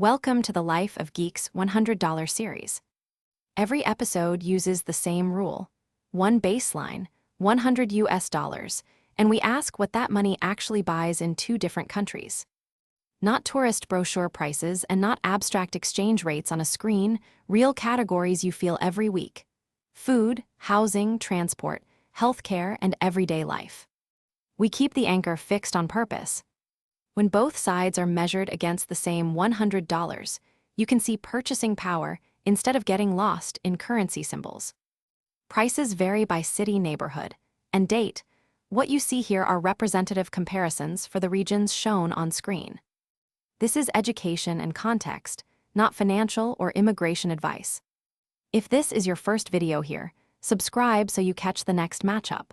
Welcome to the Life of Geeks $100 series. Every episode uses the same rule: one baseline, $100, and we ask what that money actually buys in two different countries. Not tourist brochure prices and not abstract exchange rates on a screen, real categories you feel every week: food, housing, transport, healthcare, and everyday life. We keep the anchor fixed on purpose. When both sides are measured against the same $100, you can see purchasing power instead of getting lost in currency symbols. Prices vary by city, neighborhood, and date. What you see here are representative comparisons for the regions shown on screen. This is education and context, not financial or immigration advice. If this is your first video here, subscribe so you catch the next matchup.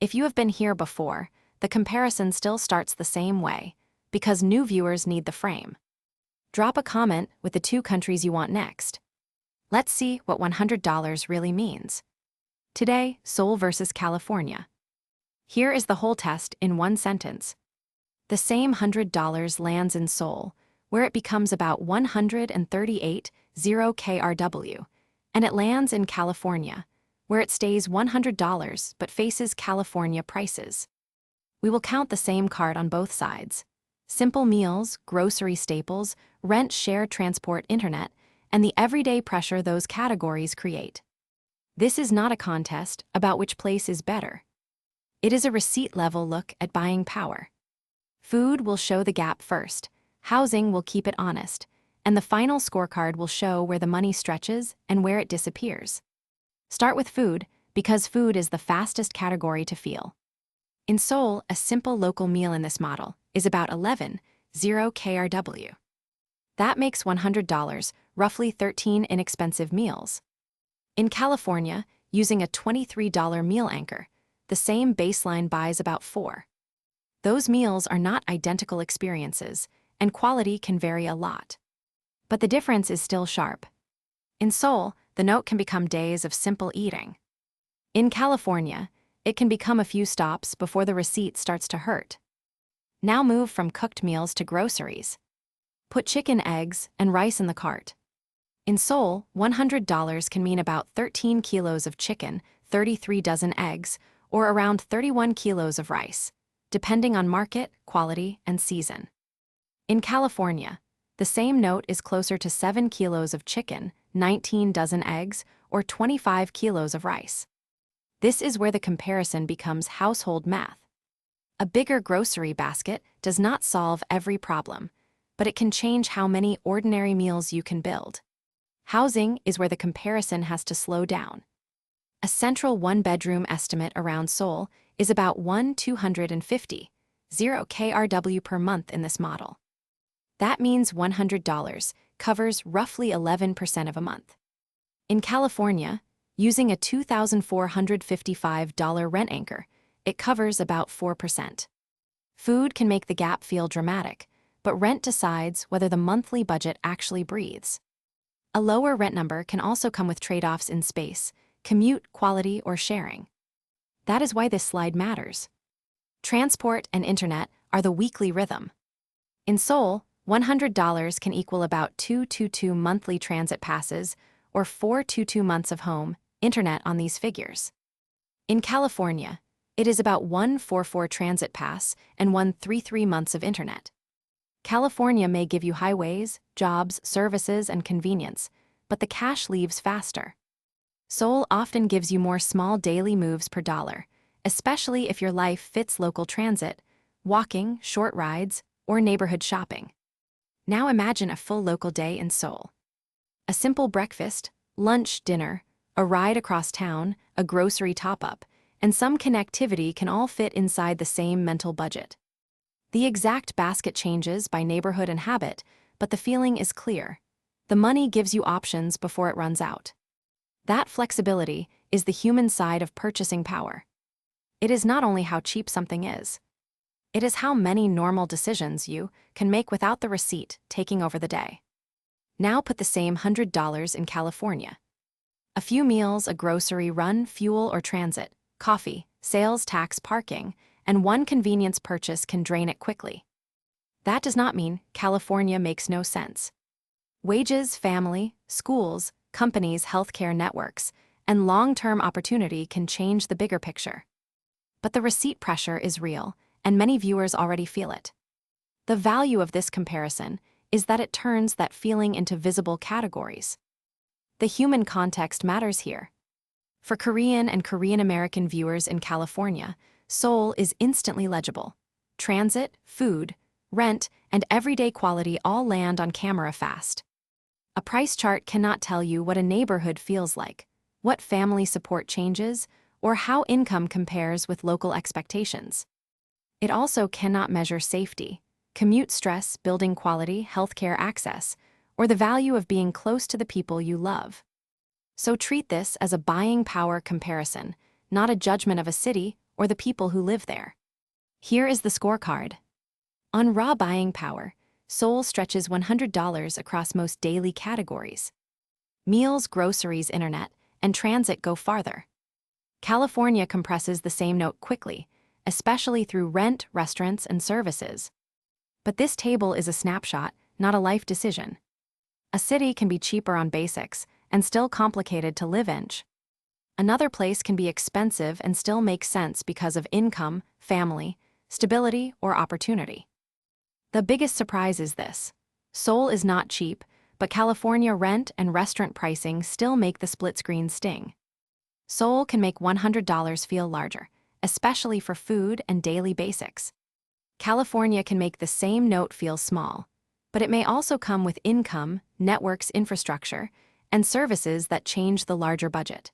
If you have been here before, the comparison still starts the same way, because new viewers need the frame. Drop a comment with the two countries you want next. Let's see what $100 really means. Today, Seoul versus California. Here is the whole test in one sentence. The same $100 lands in Seoul, where it becomes about 138.0 KRW, and it lands in California, where it stays $100 but faces California prices. We will count the same card on both sides: simple meals, grocery staples, rent, share, transport, internet, and the everyday pressure those categories create. This is not a contest about which place is better. It is a receipt-level look at buying power. Food will show the gap first, housing will keep it honest, and the final scorecard will show where the money stretches and where it disappears. Start with food, because food is the fastest category to feel. In Seoul, a simple local meal in this model is about 11.0 KRW. That makes $100, roughly 13 inexpensive meals. In California, using a $23 meal anchor, the same baseline buys about 4. Those meals are not identical experiences, and quality can vary a lot. But the difference is still sharp. In Seoul, the note can become days of simple eating. In California, it can become a few stops before the receipt starts to hurt. Now move from cooked meals to groceries. Put chicken, eggs, and rice in the cart. In Seoul, $100 can mean about 13 kilos of chicken, 33 dozen eggs, or around 31 kilos of rice, depending on market, quality, and season. In California, the same note is closer to 7 kilos of chicken, 19 dozen eggs, or 25 kilos of rice. This is where the comparison becomes household math. A bigger grocery basket does not solve every problem, but it can change how many ordinary meals you can build. Housing is where the comparison has to slow down. A central one-bedroom estimate around Seoul is about 1,250 KRW per month in this model. That means $100 covers roughly 11% of a month. In California, using a $2,455 rent anchor, it covers about 4%. Food can make the gap feel dramatic, but rent decides whether the monthly budget actually breathes. A lower rent number can also come with trade-offs in space, commute, quality, or sharing. That is why this slide matters. Transport and internet are the weekly rhythm. In Seoul, $100 can equal about 222 monthly transit passes or 422 months of home internet on these figures. In California, it is about 144 transit pass and 133 months of internet. California may give you highways, jobs, services, and convenience, but the cash leaves faster. Seoul often gives you more small daily moves per dollar, especially if your life fits local transit, walking, short rides, or neighborhood shopping. Now imagine a full local day in Seoul. A simple breakfast, lunch, dinner, a ride across town, a grocery top-up, and some connectivity can all fit inside the same mental budget. The exact basket changes by neighborhood and habit, but the feeling is clear. The money gives you options before it runs out. That flexibility is the human side of purchasing power. It is not only how cheap something is. It is how many normal decisions you can make without the receipt taking over the day. Now put the same $100 in California. A few meals, a grocery run, fuel or transit, coffee, sales tax, parking, and one convenience purchase can drain it quickly. That does not mean California makes no sense. Wages, family, schools, companies, healthcare networks, and long-term opportunity can change the bigger picture. But the receipt pressure is real, and many viewers already feel it. The value of this comparison is that it turns that feeling into visible categories. The human context matters here. For Korean and Korean American viewers in California, Seoul is instantly legible. Transit, food, rent, and everyday quality all land on camera fast. A price chart cannot tell you what a neighborhood feels like, what family support changes, or how income compares with local expectations. It also cannot measure safety, commute stress, building quality, healthcare access, or the value of being close to the people you love. So treat this as a buying power comparison, not a judgment of a city or the people who live there. Here is the scorecard. On raw buying power, Seoul stretches $100 across most daily categories. Meals, groceries, internet, and transit go farther. California compresses the same note quickly, especially through rent, restaurants, and services. But this table is a snapshot, not a life decision. A city can be cheaper on basics and still complicated to live in. Another place can be expensive and still make sense because of income, family, stability, or opportunity. The biggest surprise is this. Seoul is not cheap, but California rent and restaurant pricing still make the split screen sting. Seoul can make $100 feel larger, especially for food and daily basics. California can make the same note feel small, but it may also come with income, networks, infrastructure, and services that change the larger budget.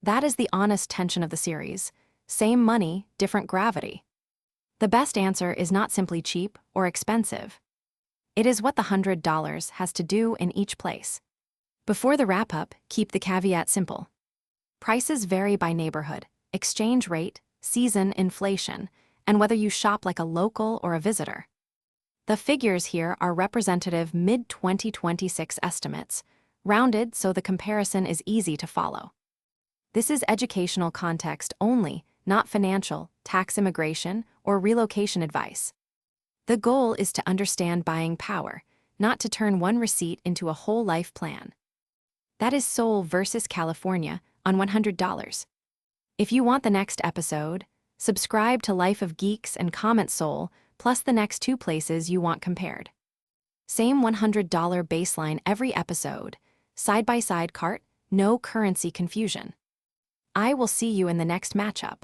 That is the honest tension of the series. Same money, different gravity. The best answer is not simply cheap or expensive. It is what the $100 has to do in each place. Before the wrap-up, keep the caveat simple. Prices vary by neighborhood, exchange rate, season, inflation, and whether you shop like a local or a visitor. The figures here are representative mid-2026 estimates, rounded so the comparison is easy to follow. This is educational context only, not financial, tax, immigration, or relocation advice. The goal is to understand buying power, not to turn one receipt into a whole life plan. That is Seoul versus California on $100. If you want the next episode, subscribe to Life of Geeks and comment Seoul, plus the next 2 places you want compared. Same $100 baseline every episode, side-by-side cart, no currency confusion. I will see you in the next matchup.